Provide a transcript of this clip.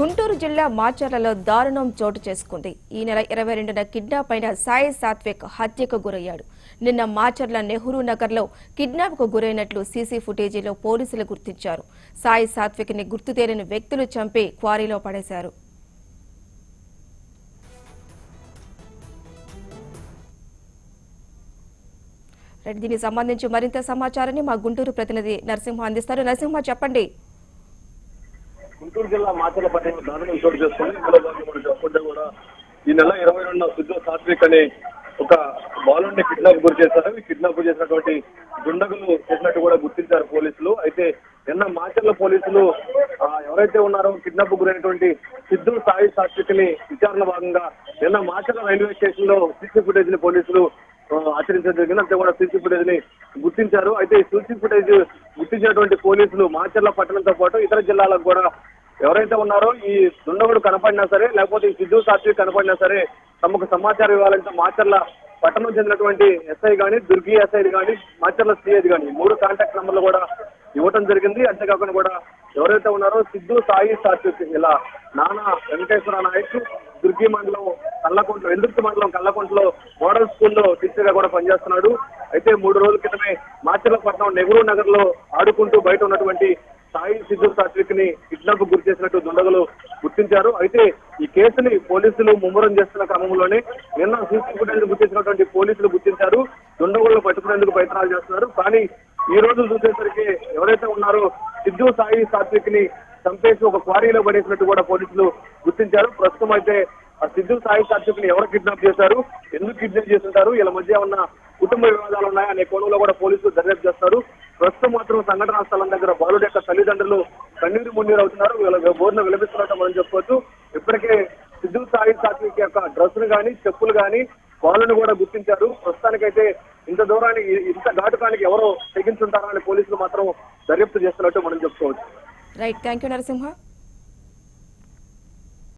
గుంటూరు జిల్లా మాచర్లలో దారుణం చోటు చేసుకుంది. ఈ నెల 22న కిడ్నాప్ అయిన సాయి సాత్విక్ హత్యకు గురయ్యాడు. నిన్న మాచర్ల నెహ్రూ నగర్లో కిడ్నాప్ కు గురైనట్లు సీసీ ఫుటేజీలో పోలీసులు గుర్తించారు. సాయి సాత్విక్ ని గుర్తు తెలియని వ్యక్తులు చంపి క్వారీలో పడేశారు. దీనికి సంబంధించి మరింత సమాచారాన్ని మా గుంటూరు ప్రతినిధి నరసింహ అందిస్తారు. నరసింహ, చెప్పండి. గుంటూరు జిల్లా మాచర్ల పట్టణంలో దారుణం చోటు చేసుకుని ఇందులో మనం చెప్పుకుంటే కూడా ఈ నెల 22న సిద్ధు సాత్విక్ అనే ఒక బాలుని కిడ్నాప్ గురి చేశారు. ఈ కిడ్నాప్ చేసినటువంటి దుండగులు చేసినట్టు కూడా గుర్తించారు పోలీసులు. అయితే నిన్న మాచర్ల పోలీసులు ఎవరైతే ఉన్నారో కిడ్నాప్ గురైనటువంటి సిద్ధు సాయి సాత్విక్ ని విచారణ భాగంగా నిన్న మాచర్ల రైల్వే స్టేషన్ లో సీసీ ఫుటేజ్ ని పోలీసులు ఆచరించడం జరిగింది. అంతే కూడా సీసీ ఫుటేజ్ ని గుర్తించారు. అయితే ఈ సీసీ ఫుటేజ్ గుర్తించినటువంటి పోలీసులు మాచర్ల పట్టణంతో పాటు ఇతర జిల్లాలకు కూడా ఎవరైతే ఉన్నారో ఈ దుండగుడు కనపడినా సరే, లేకపోతే ఈ సిద్ధు సాత్విక్ కనపడినా సరే తమకు సమాచారం ఇవ్వాలంటే మాచర్ల పట్టణం చెందినటువంటి ఎస్ఐ గాని, దుర్గి ఎస్ఐ గాని, మాచర్ల సిఐ గాని 3 కాంటాక్ట్ నంబర్లు కూడా ఇవ్వడం జరిగింది. అంతేకాకుండా కూడా ఎవరైతే ఉన్నారో సిద్ధు సాయి సాత్విక్ ఇలా నానా వెంకటేశ్వర నాయక్ దుర్గి మండలం కల్లకుంట్లో, వెల్దుర్తి మండలం కల్లకుంట్లో మోడల్ స్కూల్లో టీచర్ గా కూడా పనిచేస్తున్నాడు. అయితే 3 రోజుల క్రితమే మాచర్ల పట్టణం నెహ్రూ నగర్ లో ఆడుకుంటూ బయట ఉన్నటువంటి సాయి సిద్ధు సాత్విక్ ని కిడ్నాప్ గురి చేసినట్టు దుండగులు గుర్తించారు. అయితే ఈ కేసుని పోలీసులు ముమ్మరం చేస్తున్న క్రమంలోనే నిన్న సీసీ ఫుటేజ్ గుర్తించినటువంటి పోలీసులు గుర్తించారు. దుండగులను పట్టుకునేందుకు ప్రయత్నాలు చేస్తున్నారు. కానీ ఈ రోజు చూసేసరికి ఎవరైతే ఉన్నారో సిద్ధు సాయి సాత్విక్ ని చంపేసి ఒక క్వారీలో పడేసినట్టు కూడా పోలీసులు గుర్తించారు. ప్రస్తుతం అయితే ఆ సిద్ధు సాయి సాత్విక్ ని ఎవరు కిడ్నాప్ చేశారు, ఎందుకు కిడ్నాప్ చేస్తుంటారు, వీళ్ళ మధ్య ఉన్న కుటుంబ వివాదాలు ఉన్నాయా అనే కోణంలో కూడా పోలీసులు దర్యాప్తు చేస్తారు. ప్రస్తుతం మాత్రం సంఘటనా స్థలం దగ్గర బాలుడి యొక్క తల్లిదండ్రులు కన్నీరు మున్నీరు అవుతున్నారు. వీళ్ళ బోర్డును విలపిస్తున్నట్టు మనం చెప్పవచ్చు. ఇప్పటికే సిద్ధు సాయి సాత్విక్ యొక్క డ్రెస్ ను గానీ, చెప్పులు గానీ, బాలుని కూడా గుర్తించారు. ప్రస్తుతానికైతే ఇంత దూరానికి, ఇంత ఘాటుకానికి ఎవరో తెగించుంటారని పోలీసులు మాత్రం దర్యాప్తు చేస్తున్నట్టు మనం చెప్పుకోవచ్చు. Right, thank you Narasimha.